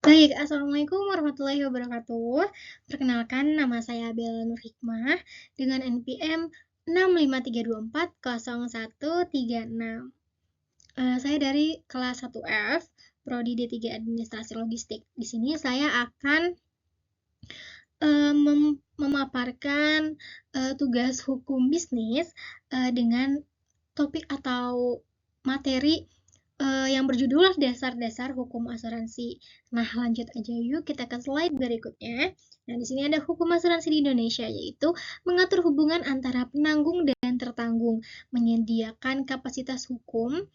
Baik, Assalamualaikum warahmatullahi wabarakatuh. Perkenalkan, nama saya Bella Nur Hikmah dengan NPM 653240136. Saya dari kelas 1F, Prodi D3 Administrasi Logistik. Di sini saya akan memaparkan tugas hukum bisnis dengan topik atau materi yang berjudul dasar-dasar hukum asuransi. Nah, lanjut aja yuk kita ke slide berikutnya. Nah, di sini ada hukum asuransi di Indonesia, yaitu mengatur hubungan antara penanggung dan tertanggung, menyediakan kepastian hukum,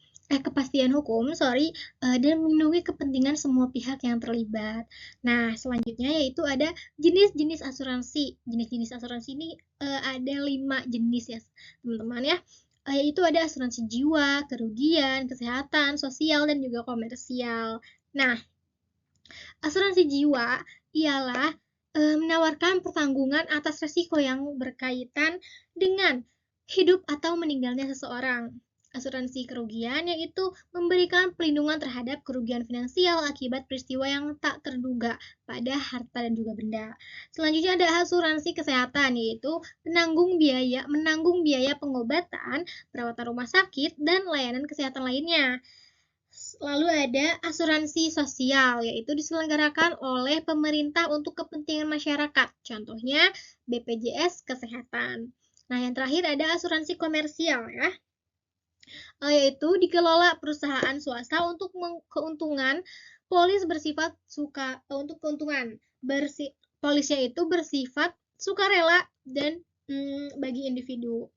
dan melindungi kepentingan semua pihak yang terlibat. Nah, selanjutnya yaitu ada jenis-jenis asuransi. Jenis-jenis asuransi ini ada 5 jenis ya, teman-teman ya. Yaitu ada asuransi jiwa, kerugian, kesehatan, sosial, dan juga komersial. Nah, asuransi jiwa ialah menawarkan pertanggungan atas resiko yang berkaitan dengan hidup atau meninggalnya seseorang. Asuransi kerugian yaitu memberikan perlindungan terhadap kerugian finansial akibat peristiwa yang tak terduga pada harta dan juga benda. Selanjutnya ada asuransi kesehatan, yaitu menanggung biaya pengobatan, perawatan rumah sakit, dan layanan kesehatan lainnya. Lalu ada asuransi sosial, yaitu diselenggarakan oleh pemerintah untuk kepentingan masyarakat. Contohnya BPJS Kesehatan. Nah, yang terakhir ada asuransi komersial ya, yaitu dikelola perusahaan swasta untuk keuntungan. Untuk keuntungan. Polisnya itu bersifat sukarela dan bagi individu.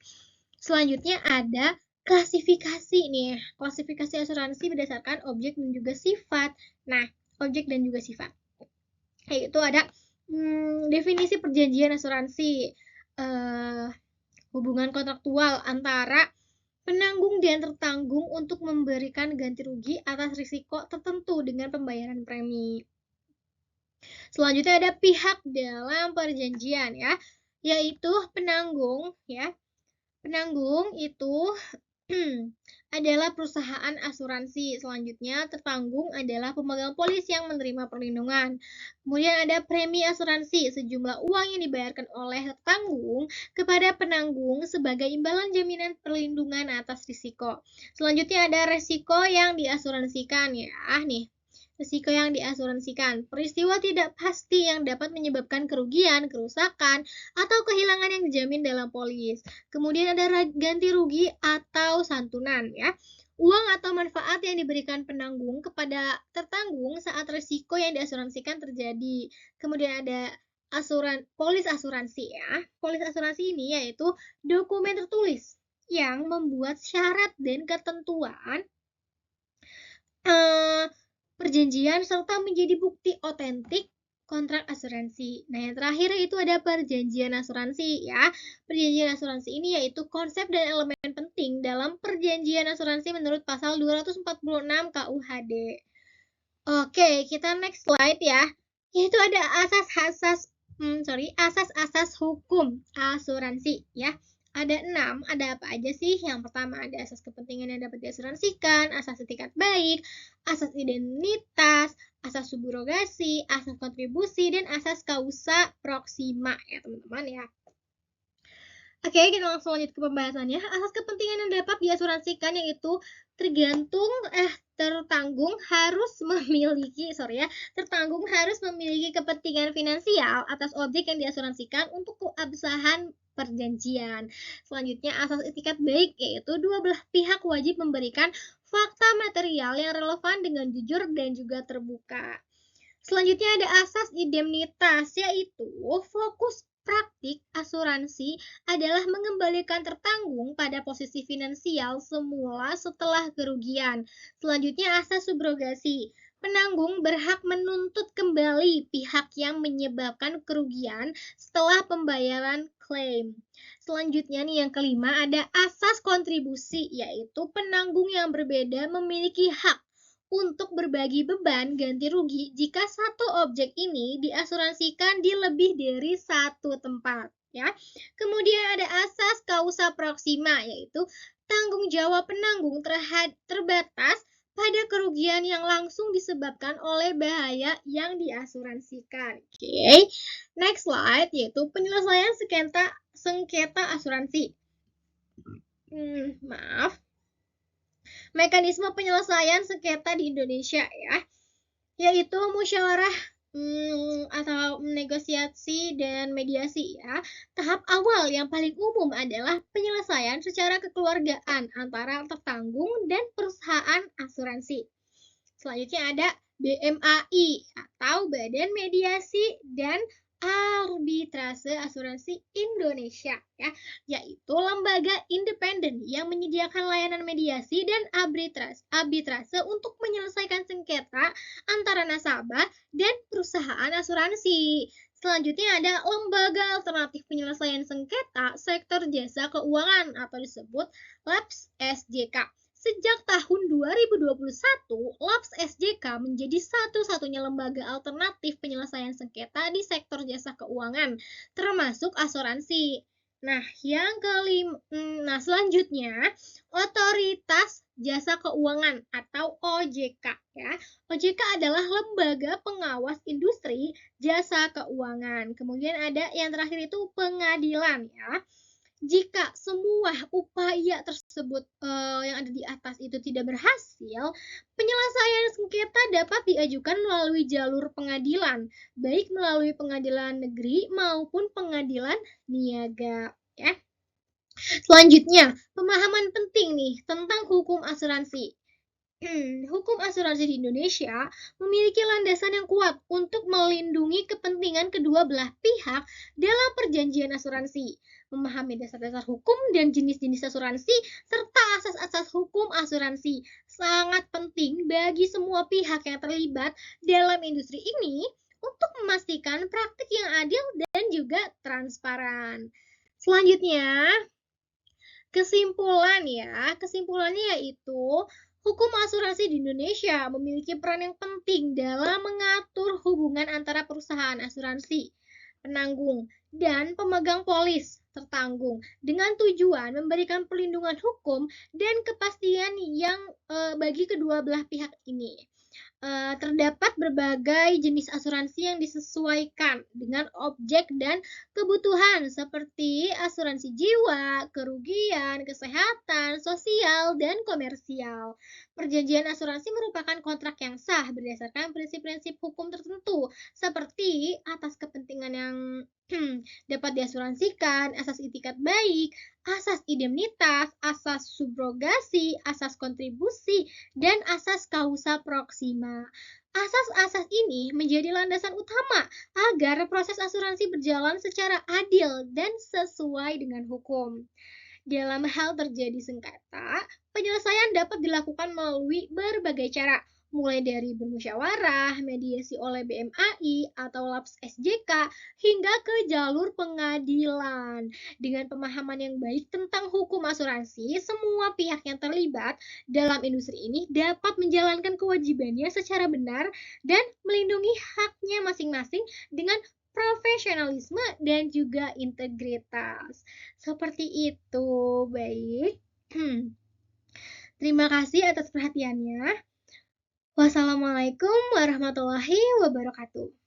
Selanjutnya ada klasifikasi nih. Klasifikasi asuransi berdasarkan objek dan juga sifat. Nah, objek dan juga sifat. Yaitu ada definisi perjanjian asuransi, hubungan kontraktual antara penanggung dan tertanggung untuk memberikan ganti rugi atas risiko tertentu dengan pembayaran premi. Selanjutnya ada pihak dalam perjanjian ya, yaitu penanggung ya. Penanggung itu adalah perusahaan asuransi. Selanjutnya, tertanggung adalah pemegang polis yang menerima perlindungan. Kemudian ada premi asuransi, sejumlah uang yang dibayarkan oleh tertanggung kepada penanggung sebagai imbalan jaminan perlindungan atas risiko. Selanjutnya ada resiko yang diasuransikan ya. Nih, risiko yang diasuransikan, peristiwa tidak pasti yang dapat menyebabkan kerugian, kerusakan, atau kehilangan yang dijamin dalam polis. Kemudian ada ganti rugi atau santunan ya. Uang atau manfaat yang diberikan penanggung kepada tertanggung saat risiko yang diasuransikan terjadi. Kemudian ada polis asuransi ya. Polis asuransi ini yaitu dokumen tertulis yang membuat syarat dan ketentuan perjanjian serta menjadi bukti otentik kontrak asuransi. Nah, yang terakhir itu ada perjanjian asuransi ya. Perjanjian asuransi ini yaitu konsep dan elemen penting dalam perjanjian asuransi menurut pasal 246 KUHD. Oke, kita next slide ya. Yaitu ada asas-asas hukum asuransi ya. Ada 6, ada apa aja sih? Yang pertama ada asas kepentingan yang dapat diasuransikan, asas etikat baik, asas identitas, asas subrogasi, asas kontribusi, dan asas causa proxima ya teman-teman ya. Oke, kita langsung lanjut ke pembahasannya. Asas kepentingan yang dapat diasuransikan yaitu tertanggung harus memiliki kepentingan finansial atas objek yang diasuransikan untuk keabsahan perjanjian. Selanjutnya asas etikat baik, yaitu dua belah pihak wajib memberikan fakta material yang relevan dengan jujur dan juga terbuka. Selanjutnya ada asas indemnitas, yaitu fokus praktik asuransi adalah mengembalikan tertanggung pada posisi finansial semula setelah kerugian. Selanjutnya asas subrogasi. Penanggung berhak menuntut kembali pihak yang menyebabkan kerugian setelah pembayaran klaim. Selanjutnya nih yang kelima ada asas kontribusi, yaitu penanggung yang berbeda memiliki hak untuk berbagi beban ganti rugi jika satu objek ini diasuransikan di lebih dari satu tempat ya. Kemudian ada asas causa proxima, yaitu tanggung jawab penanggung terbatas pada kerugian yang langsung disebabkan oleh bahaya yang diasuransikan. Oke, next slide yaitu penyelesaian sengketa asuransi. Maaf. Mekanisme penyelesaian sengketa di Indonesia ya, yaitu musyawarah atau negosiasi dan mediasi ya. Tahap awal yang paling umum adalah penyelesaian secara kekeluargaan antara tertanggung dan perusahaan asuransi. Selanjutnya ada BMAI atau Badan Mediasi dan Arbitrase Asuransi Indonesia ya, yaitu lembaga independen yang menyediakan layanan mediasi dan arbitrase untuk menyelesaikan sengketa antara nasabah dan perusahaan asuransi. Selanjutnya ada lembaga alternatif penyelesaian sengketa sektor jasa keuangan atau disebut LAPS SJK. Sejak tahun 2021, LAPS SJK menjadi satu-satunya lembaga alternatif penyelesaian sengketa di sektor jasa keuangan, termasuk asuransi. Nah, selanjutnya Otoritas Jasa Keuangan atau OJK ya. OJK adalah lembaga pengawas industri jasa keuangan. Kemudian ada yang terakhir itu pengadilan ya. Jika semua upaya tersebut yang ada di atas itu tidak berhasil, penyelesaian sengketa dapat diajukan melalui jalur pengadilan, baik melalui pengadilan negeri maupun pengadilan niaga. Ya. Selanjutnya, pemahaman penting nih tentang hukum asuransi. Hukum asuransi di Indonesia memiliki landasan yang kuat untuk melindungi kepentingan kedua belah pihak dalam perjanjian asuransi. Memahami dasar-dasar hukum dan jenis-jenis asuransi serta asas-asas hukum asuransi sangat penting bagi semua pihak yang terlibat dalam industri ini untuk memastikan praktik yang adil dan juga transparan. Selanjutnya, kesimpulannya yaitu hukum asuransi di Indonesia memiliki peran yang penting dalam mengatur hubungan antara perusahaan asuransi, penanggung, dan pemegang polis tertanggung dengan tujuan memberikan perlindungan hukum dan kepastian yang bagi kedua belah pihak ini. Terdapat berbagai jenis asuransi yang disesuaikan dengan objek dan kebutuhan seperti asuransi jiwa, kerugian, kesehatan, sosial, dan komersial. Perjanjian asuransi merupakan kontrak yang sah berdasarkan prinsip-prinsip hukum tertentu seperti atas kepentingan yang dapat diasuransikan, asas itikat baik, asas indemnitas, asas subrogasi, asas kontribusi, dan asas causa proxima. Asas-asas ini menjadi landasan utama agar proses asuransi berjalan secara adil dan sesuai dengan hukum. Dalam hal terjadi sengketa, penyelesaian dapat dilakukan melalui berbagai cara, mulai dari bermusyawarah, mediasi oleh BMAI atau LAPS SJK, hingga ke jalur pengadilan. Dengan pemahaman yang baik tentang hukum asuransi, semua pihak yang terlibat dalam industri ini dapat menjalankan kewajibannya secara benar dan melindungi haknya masing-masing dengan profesionalisme dan juga integritas. Seperti itu, baik. Terima kasih atas perhatiannya. Wassalamualaikum warahmatullahi wabarakatuh.